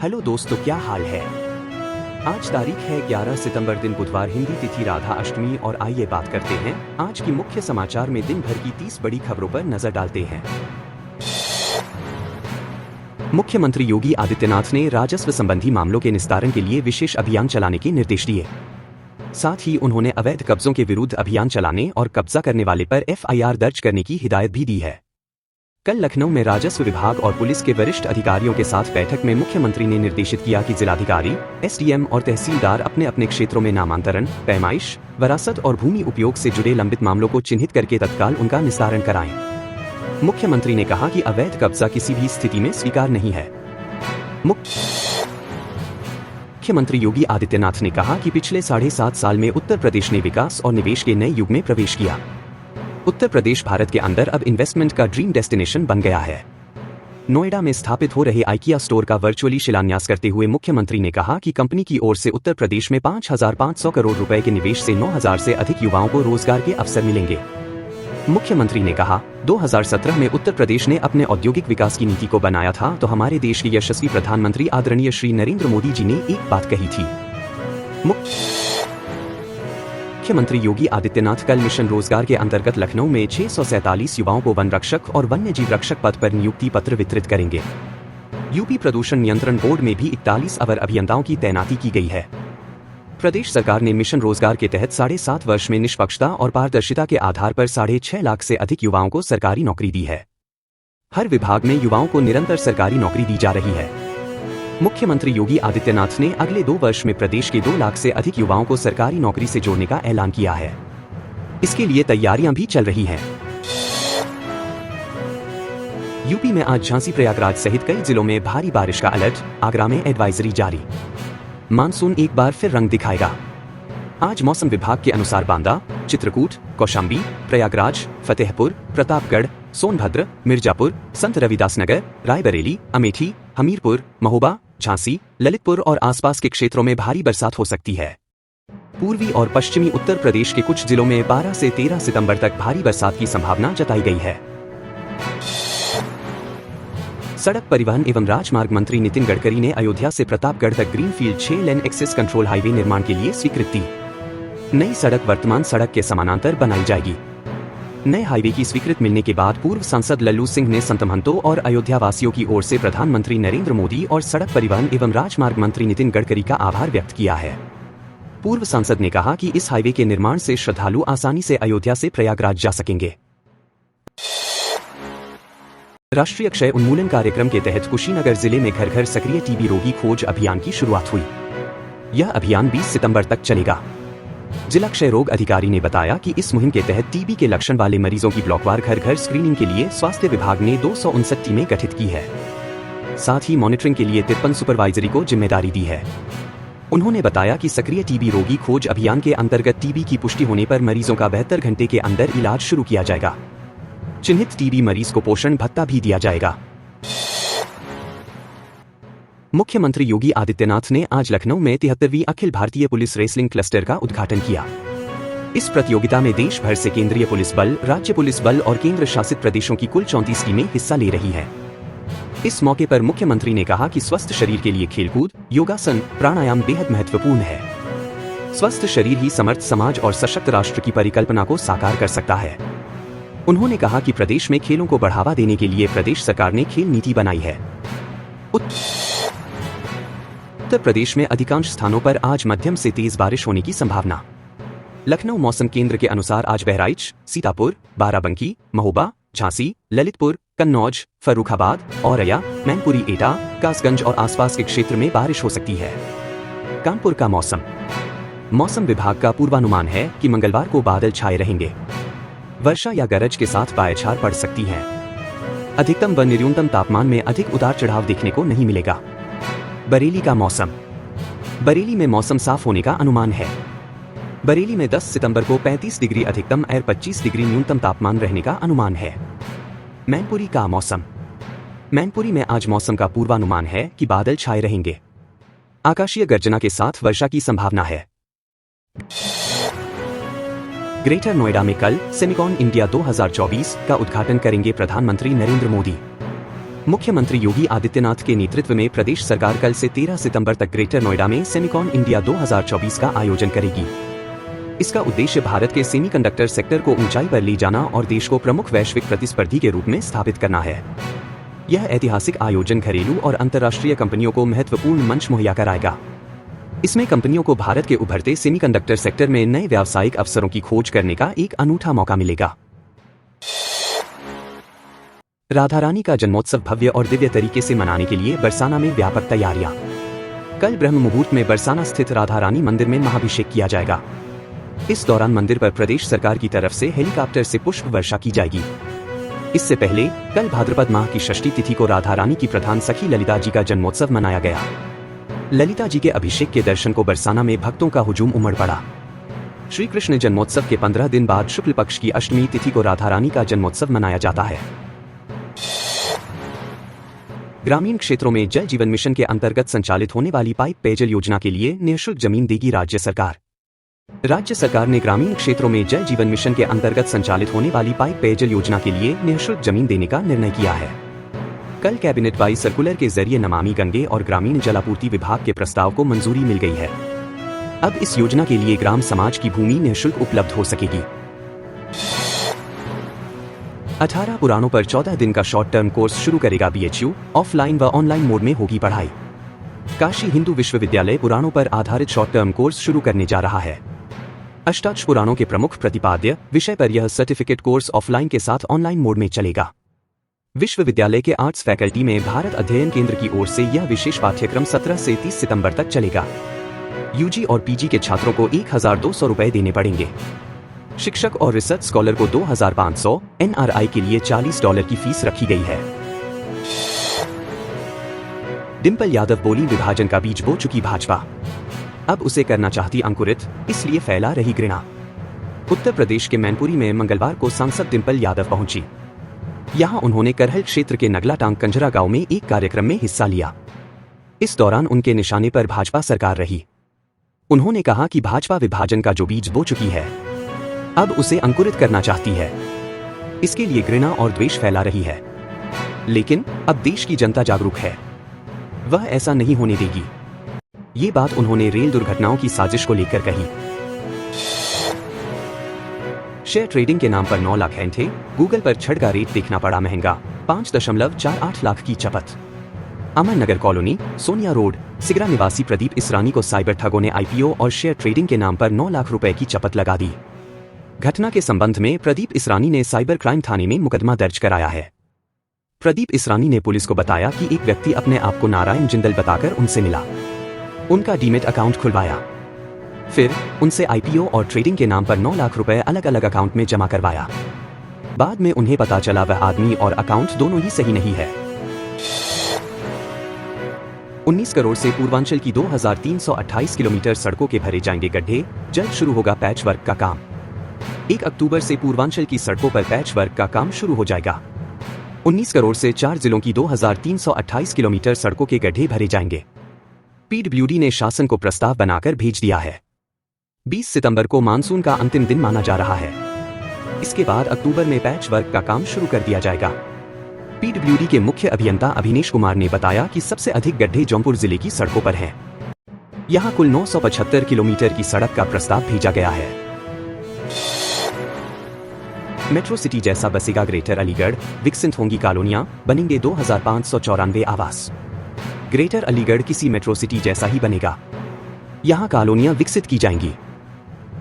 Hello दोस्तों, क्या हाल है। आज तारीख है 11 सितंबर, दिन बुधवार, हिंदी तिथि राधा अष्टमी। और आइए बात करते हैं आज की मुख्य समाचार में दिन भर की 30 बड़ी खबरों पर नजर डालते हैं। मुख्यमंत्री योगी आदित्यनाथ ने राजस्व संबंधी मामलों के निस्तारण के लिए विशेष अभियान चलाने के निर्देश दिए। साथ ही उन्होंने अवैध कब्जों के विरुद्ध अभियान चलाने और कब्जा करने वाले पर एफआईआर दर्ज करने की हिदायत भी दी है। कल लखनऊ में राजस्व विभाग और पुलिस के वरिष्ठ अधिकारियों के साथ बैठक में मुख्यमंत्री ने निर्देशित किया कि जिलाधिकारी, एसडीएम और तहसीलदार अपने अपने क्षेत्रों में नामांतरण, पैमाइश, वरासत और भूमि उपयोग से जुड़े लंबित मामलों को चिन्हित करके तत्काल उनका निस्तारण कराएं। मुख्यमंत्री ने कहा कि अवैध कब्जा किसी भी स्थिति में स्वीकार नहीं है। मुख्यमंत्री योगी आदित्यनाथ ने कहा कि पिछले 7.5 साल में उत्तर प्रदेश ने विकास और निवेश के नए युग में प्रवेश किया। उत्तर प्रदेश भारत के अंदर अब इन्वेस्टमेंट का ड्रीम डेस्टिनेशन बन गया है। नोएडा में स्थापित हो रहे आइकिया स्टोर का वर्चुअली शिलान्यास करते हुए मुख्यमंत्री ने कहा कि कंपनी की ओर से उत्तर प्रदेश में 5,500 करोड़ रुपए के निवेश से 9,000 से अधिक युवाओं को रोजगार के अवसर मिलेंगे। मुख्यमंत्री ने कहा, 2017 में उत्तर प्रदेश ने अपने औद्योगिक विकास की नीति को बनाया था तो हमारे देश के यशस्वी प्रधानमंत्री आदरणीय श्री नरेंद्र मोदी जी ने एक बात कही थी। मुख्यमंत्री योगी आदित्यनाथ कल मिशन रोजगार के अंतर्गत लखनऊ में 647 युवाओं को वन रक्षक और वन्य जीव रक्षक पद पर नियुक्ति पत्र वितरित करेंगे। यूपी प्रदूषण नियंत्रण बोर्ड में भी 41 अवर अभियंताओं की तैनाती की गई है। प्रदेश सरकार ने मिशन रोजगार के तहत 7.5 वर्ष में निष्पक्षता और पारदर्शिता के आधार पर 6.5 लाख से अधिक युवाओं को सरकारी नौकरी दी है। हर विभाग में युवाओं को निरंतर सरकारी नौकरी दी जा रही है। मुख्यमंत्री योगी आदित्यनाथ ने अगले 2 वर्ष में प्रदेश के 2 लाख से अधिक युवाओं को सरकारी नौकरी से जोड़ने का ऐलान किया है। इसके लिए तैयारियां भी चल रही हैं। यूपी में आज झांसी, प्रयागराज सहित कई जिलों में भारी बारिश का अलर्ट, आगरा में एडवाइजरी जारी। मानसून एक बार फिर रंग दिखाएगा। आज मौसम विभाग के अनुसार बांदा, चित्रकूट, कौशाम्बी, प्रयागराज, फतेहपुर, प्रतापगढ़, सोनभद्र, मिर्जापुर, संत रविदास नगर, रायबरेली, अमेठी, हमीरपुर, महोबा, झांसी, ललितपुर और आसपास के क्षेत्रों में भारी बरसात हो सकती है। पूर्वी और पश्चिमी उत्तर प्रदेश के कुछ जिलों में 12 से 13 सितंबर तक भारी बरसात की संभावना जताई गई है। सड़क परिवहन एवं राजमार्ग मंत्री नितिन गडकरी ने अयोध्या से प्रतापगढ़ तक greenfield 6 lane access control highway निर्माण के लिए स्वीकृति दी। नई सड़क वर्तमान सड़क के समानांतर बनाई जाएगी। नए हाईवे की स्वीकृति मिलने के बाद पूर्व सांसद लल्लू सिंह ने संत महंतों और अयोध्या वासियों की ओर से प्रधानमंत्री नरेंद्र मोदी और सड़क परिवहन एवं राजमार्ग मंत्री नितिन गडकरी का आभार व्यक्त किया है। पूर्व सांसद ने कहा कि इस हाईवे के निर्माण से श्रद्धालु आसानी से अयोध्या से प्रयागराज जा सकेंगे। राष्ट्रीय क्षय उन्मूलन कार्यक्रम के तहत कुशीनगर जिले में घर घर सक्रिय टीबी रोगी खोज अभियान की शुरुआत हुई। यह अभियान 20 सितंबर तक चलेगा। जिला क्षय रोग अधिकारी ने बताया कि इस मुहिम के तहत टीबी के लक्षण वाले मरीजों की ब्लॉकवार घर घर स्क्रीनिंग के लिए स्वास्थ्य विभाग ने 259 टीमें गठित की है। साथ ही मॉनिटरिंग के लिए 53 सुपरवाइजरी को जिम्मेदारी दी है। उन्होंने बताया कि सक्रिय टीबी रोगी खोज अभियान के अंतर्गत टीबी की पुष्टि होने पर मरीजों का 72 घंटे के अंदर इलाज शुरू किया जाएगा। चिन्हित टीबी मरीज को पोषण भत्ता भी दिया जाएगा। मुख्यमंत्री योगी आदित्यनाथ ने आज लखनऊ में 73वीं Akhil Bharatiya police wrestling cluster का उद्घाटन किया। इस प्रतियोगिता में देश भर से केंद्रीय पुलिस बल, राज्य पुलिस बल और केंद्र शासित प्रदेशों की कुल 34 टीमें हिस्सा ले रही हैं। इस मौके पर मुख्यमंत्री ने कहा कि स्वस्थ शरीर के लिए खेलकूद, योगासन, प्राणायाम बेहद महत्वपूर्ण है। स्वस्थ शरीर ही समर्थ समाज और सशक्त राष्ट्र की परिकल्पना को साकार कर सकता है। उन्होंने कहा कि प्रदेश में खेलों को बढ़ावा देने के लिए प्रदेश सरकार ने खेल नीति बनाई है। उत्तर प्रदेश में अधिकांश स्थानों पर आज मध्यम से तेज बारिश होने की संभावना। लखनऊ मौसम केंद्र के अनुसार आज बहराइच, सीतापुर, बाराबंकी, महोबा, झांसी, ललितपुर, कन्नौज, फर्रुखाबाद, औरैया, मैनपुरी, एटा, कासगंज और आसपास के क्षेत्र में बारिश हो सकती है। कानपुर का मौसम विभाग का पूर्वानुमान है कि मंगलवार को बादल छाए रहेंगे। वर्षा या गरज के साथ बौछार पड़ सकती है। अधिकतम व न्यूनतम तापमान में अधिक उतार चढ़ाव देखने को नहीं मिलेगा। बरेली का मौसम। बरेली में मौसम साफ होने का अनुमान है। बरेली में 10 सितंबर को 35 डिग्री अधिकतम और 25 डिग्री न्यूनतम तापमान रहने का अनुमान है। मैनपुरी का मौसम। मैनपुरी में आज मौसम का पूर्वानुमान है कि बादल छाए रहेंगे। आकाशीय गर्जना के साथ वर्षा की संभावना है। ग्रेटर नोएडा में कल सेमिकॉन इंडिया 2024 का उद्घाटन करेंगे प्रधानमंत्री नरेंद्र मोदी। मुख्यमंत्री योगी आदित्यनाथ के नेतृत्व में प्रदेश सरकार कल से 13 सितंबर तक ग्रेटर नोएडा में सेमिकॉन इंडिया 2024 का आयोजन करेगी। इसका उद्देश्य भारत के सेमीकंडक्टर सेक्टर को ऊंचाई पर ले जाना और देश को प्रमुख वैश्विक प्रतिस्पर्धी के रूप में स्थापित करना है। यह ऐतिहासिक आयोजन घरेलू और अंतर्राष्ट्रीय कंपनियों को महत्वपूर्ण मंच मुहैया कराएगा। इसमें कंपनियों को भारत के उभरते सेमीकंडक्टर सेक्टर में नए व्यावसायिक अवसरों की खोज करने का एक अनूठा मौका मिलेगा। राधा रानी का जन्मोत्सव भव्य और दिव्य तरीके से मनाने के लिए बरसाना में व्यापक तैयारियां। कल ब्रह्म मुहूर्त में बरसाना स्थित राधा रानी मंदिर में महाभिषेक किया जाएगा। इस दौरान मंदिर पर प्रदेश सरकार की तरफ से हेलीकॉप्टर से पुष्प वर्षा की जाएगी। इससे पहले कल भाद्रपद माह की षष्ठी तिथि को राधा रानी की प्रधान सखी ललिता जी का जन्मोत्सव मनाया गया। ललिता जी के अभिषेक के दर्शन को बरसाना में भक्तों का हुजूम उमड़ पड़ा। श्री कृष्ण जन्मोत्सव के 15 दिन बाद शुक्ल पक्ष की अष्टमी तिथि को राधा रानी का जन्मोत्सव मनाया जाता है। ग्रामीण क्षेत्रों में जल जीवन मिशन के अंतर्गत संचालित होने वाली पाइप पेयजल योजना के लिए निःशुल्क जमीन देगी राज्य सरकार। राज्य सरकार ने ग्रामीण क्षेत्रों में जल जीवन मिशन के अंतर्गत संचालित होने वाली पाइप पेयजल योजना के लिए निःशुल्क जमीन देने का निर्णय किया है। कल कैबिनेट वाइज सर्कुलर के जरिए नमामि गंगे और ग्रामीण जलापूर्ति विभाग के प्रस्ताव को मंजूरी मिल गई है। अब इस योजना के लिए ग्राम समाज की भूमि निःशुल्क उपलब्ध हो सकेगी। 18 पुराणों पर 14 दिन का शॉर्ट टर्म कोर्स शुरू करेगा बीएचयू। ऑफलाइन व ऑनलाइन मोड में होगी पढ़ाई। काशी हिंदू विश्वविद्यालय पुराणों पर आधारित शॉर्ट टर्म कोर्स शुरू करने जा रहा है। अष्टादश पुराणों के प्रमुख प्रतिपाद्य विषय पर यह सर्टिफिकेट कोर्स ऑफलाइन के साथ ऑनलाइन मोड में चलेगा। विश्वविद्यालय के आर्ट्स फैकल्टी में भारत अध्ययन केंद्र की ओर से यह विशेष पाठ्यक्रम 17 से 30 सितंबर तक चलेगा। यूजी और पीजी के छात्रों को 1200 रुपए देने पड़ेंगे। शिक्षक और रिसर्च स्कॉलर को 2500, एनआरआई के लिए $40 की फीस रखी गई है। डिंपल यादव बोली, विभाजन का बीज बो चुकी भाजपा, अब उसे करना चाहती अंकुरित, इसलिए फैला रही घृणा। उत्तर प्रदेश के मैनपुरी में मंगलवार को सांसद डिंपल यादव पहुंची। यहां उन्होंने करहल क्षेत्र के नगलाटांग कंजरा गांव में एक कार्यक्रम में हिस्सा लिया। इस दौरान उनके निशाने पर भाजपा सरकार रही। उन्होंने कहा कि भाजपा विभाजन का जो बीज बो चुकी है, अब उसे अंकुरित करना चाहती है। इसके लिए घृणा और द्वेष फैला रही है। लेकिन अब देश की जनता जागरूक है, वह ऐसा नहीं होने देगी। ये बात उन्होंने रेल दुर्घटनाओं की साजिश को लेकर कही। शेयर ट्रेडिंग के नाम पर 9 लाख हैंड थे, गूगल पर छड़ का रेट देखना पड़ा महंगा, 5.48 लाख की चपत। अमर नगर कॉलोनी, सोनिया रोड, सिगरा निवासी प्रदीप इसरानी को साइबर ठगों ने आईपीओ और शेयर ट्रेडिंग के नाम पर 9 लाख रुपए की चपत लगा दी। घटना के संबंध में प्रदीप इसरानी ने साइबर क्राइम थाने में मुकदमा दर्ज कराया है। प्रदीप इसरानी ने पुलिस को बताया कि एक व्यक्ति अपने आप को नारायण जिंदल बताकर उनसे मिला, उनका डीमेट अकाउंट खुलवाया, फिर उनसे आईपीओ और ट्रेडिंग के नाम पर 9 लाख रुपए अलग अलग अकाउंट में जमा करवाया। बाद में उन्हें पता चला वह आदमी और अकाउंट दोनों ही सही नहीं है। 19 करोड़ से पूर्वांचल की 2328 किलोमीटर सड़कों के भरे जाएंगे गड्ढे, जल्द शुरू होगा पैच वर्क का काम। 1 अक्टूबर से पूर्वांचल की सड़कों पर पैच वर्क का काम शुरू हो जाएगा। 19 करोड़ से 4 जिलों की 2328 किलोमीटर सड़कों के गड्ढे भरे जाएंगे। पीडब्ल्यूडी ने शासन को प्रस्ताव बनाकर भेज दिया है। 20 सितंबर को मानसून का अंतिम दिन माना जा रहा है। इसके बाद अक्टूबर में पैच वर्क का काम शुरू कर दिया जाएगा। पीडब्ल्यूडी के मुख्य अभियंता अभिनेश कुमार ने बताया कि सबसे अधिक गड्ढे जौनपुर जिले की सड़कों पर हैं। यहां कुल 975 किलोमीटर की सड़क का प्रस्ताव भेजा गया है। मेट्रो सिटी जैसा बसेगा ग्रेटर अलीगढ़, विकसित होंगी कॉलोनियां, बनेंगे 2594 आवास। ग्रेटर अलीगढ़ किसी मेट्रो सिटी जैसा ही बनेगा। यहां कॉलोनियां विकसित की जाएंगी,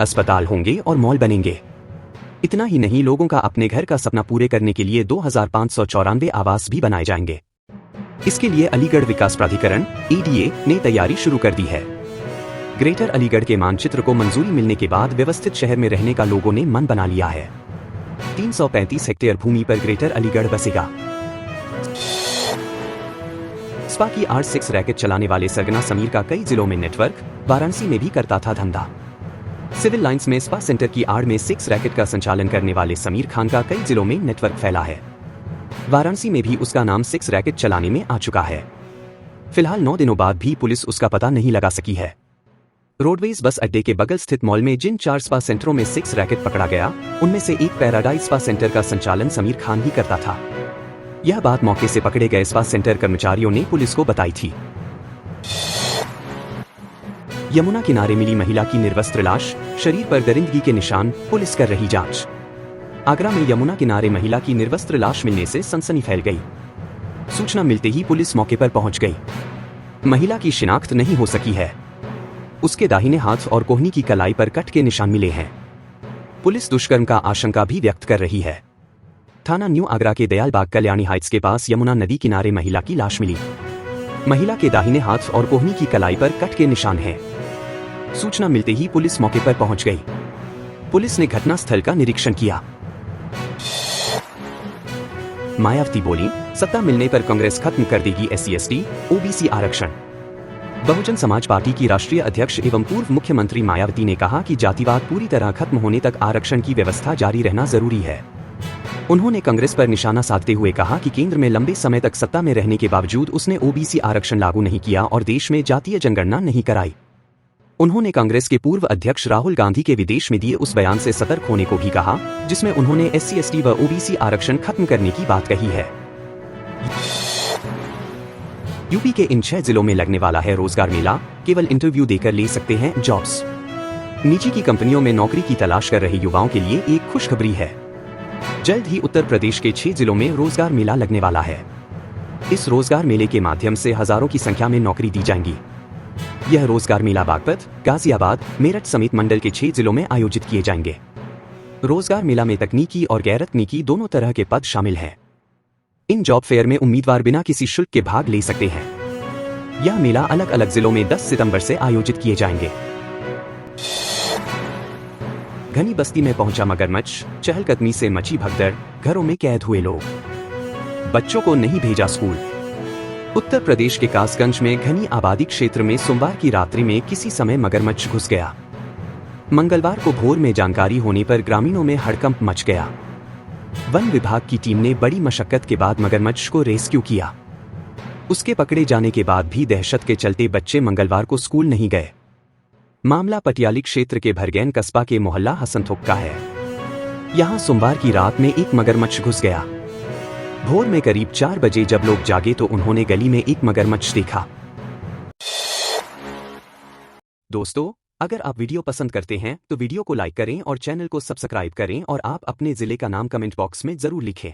अस्पताल होंगे और मॉल बनेंगे। इतना ही नहीं, लोगों का अपने घर का सपना पूरे करने के लिए 2594 आवास भी बनाए जाएंगे। इसके लिए अलीगढ़ विकास प्राधिकरण (ADA) ने तैयारी शुरू कर दी है। ग्रेटर अलीगढ़ के मानचित्र को मंजूरी मिलने के बाद व्यवस्थित शहर में रहने का लोगों ने मन बना लिया है। 335 हेक्टेयर भूमि पर ग्रेटर अलीगढ़ बसेगा। स्पा की R6 रैकेट चलाने वाले सरगना समीर का कई जिलों में नेटवर्क, वाराणसी में भी करता था धंधा। सिविल लाइंस में स्पा सेंटर की आड़ में 6 रैकेट का संचालन करने वाले समीर खान का कई जिलों में नेटवर्क फैला है। वाराणसी में भी उसका नाम 6 रैकेट चलाने में आ चुका है। फिलहाल 9 दिनों बाद भी पुलिस उसका पता नहीं लगा सकी है। रोडवेज बस अड्डे के बगल स्थित मॉल में जिन 4 स्पा सेंटरों में 6 रैकेट पकड़ा गया, उनमें से एक पैराडाइज स्पा सेंटर का संचालन समीर खान ही करता था। यह बात मौके से पकड़े गए स्पा सेंटर कर्मचारियों ने पुलिस को बताई थी। यमुना किनारे मिली महिला की निर्वस्त्र लाश, शरीर पर दरिंदगी के निशान, पुलिस कर रही जांच। आगरा में यमुना किनारे महिला की निर्वस्त्र लाश मिलने से सनसनी फैल गई। सूचना मिलते ही पुलिस मौके पर पहुंच गई। महिला की शिनाख्त नहीं हो सकी है। उसके दाहिने हाथ और कोहनी की कलाई पर कट के निशान मिले हैं। पुलिस दुष्कर्म का आशंका भी व्यक्त कर रही है। थाना न्यू आगरा के दयालबाग कल्याणी हाइट्स के पास यमुना नदी किनारे महिला की लाश मिली। महिला के दाहिने हाथ और कोहनी की कलाई पर कट के निशान हैं। सूचना मिलते ही पुलिस मौके पर पहुंच गई। पुलिस ने घटनास्थल का निरीक्षण किया। मायावती बोली, सत्ता मिलने पर कांग्रेस खत्म कर देगी SC/ST, OBC आरक्षण। बहुजन समाज पार्टी की राष्ट्रीय अध्यक्ष एवं पूर्व मुख्यमंत्री मायावती ने कहा कि जातिवाद पूरी तरह खत्म होने तक आरक्षण की व्यवस्था जारी रहना जरूरी है। उन्होंने कांग्रेस पर निशाना साधते हुए कहा कि केंद्र में लंबे समय तक सत्ता में रहने के बावजूद उसने OBC आरक्षण लागू नहीं किया और देश में जातीय जनगणना नहीं कराई। उन्होंने कांग्रेस के पूर्व अध्यक्ष राहुल गांधी के विदेश में दिए उस बयान से सतर्क होने को भी कहा, जिसमें उन्होंने SC/ST व OBC आरक्षण खत्म करने की बात कही है। यूपी के इन 6 जिलों में लगने वाला है रोजगार मेला, केवल इंटरव्यू देकर ले सकते हैं जॉब्स। निजी की कंपनियों में नौकरी की तलाश कर रहे युवाओं के लिए एक खुशखबरी है। जल्द ही उत्तर प्रदेश के 6 जिलों में रोजगार मेला लगने वाला है। इस रोजगार मेले के माध्यम से हजारों की संख्या में नौकरी दी जाएंगी। यह रोजगार मेला बागपत, गाजियाबाद, मेरठ समेत मंडल के 6 जिलों में आयोजित किए जाएंगे। रोजगार मेला में तकनीकी और गैर तकनीकी दोनों तरह के पद शामिल हैं। इन जॉब फेयर में उम्मीदवार बिना किसी शुल्क के भाग ले सकते हैं। यह मेला अलग अलग जिलों में 10 सितंबर से आयोजित किए जाएंगे। घनी बस्ती में पहुंचा मगरमच्छ, चहलकदमी से मची भगदड़, घरों में कैद हुए लोग। बच्चों को नहीं भेजा स्कूल। उत्तर प्रदेश के कासगंज में घनी आबादी क्षेत्र में सोमवार की रात्रि में किसी समय मगरमच्छ घुस गया। मंगलवार को भोर में जानकारी होने पर ग्रामीणों में हड़कंप मच गया। वन विभाग की टीम ने बड़ी मशक्कत के बाद मगरमच्छ को रेस्क्यू किया। उसके पकड़े जाने के बाद भी दहशत के चलते बच्चे मंगलवार को स्कूल नहीं गए। मामला पटियाली क्षेत्र के भरगैन कस्बा के मोहल्ला हसनथोक का है। यहां सोमवार की रात में एक मगरमच्छ घुस गया। भोर में करीब 4 बजे जब लोग जागे तो उन्होंने गली में एक मगरमच्छ देखा। दोस्तों, अगर आप वीडियो पसंद करते हैं तो वीडियो को लाइक करें और चैनल को सब्सक्राइब करें और आप अपने जिले का नाम कमेंट बॉक्स में जरूर लिखें।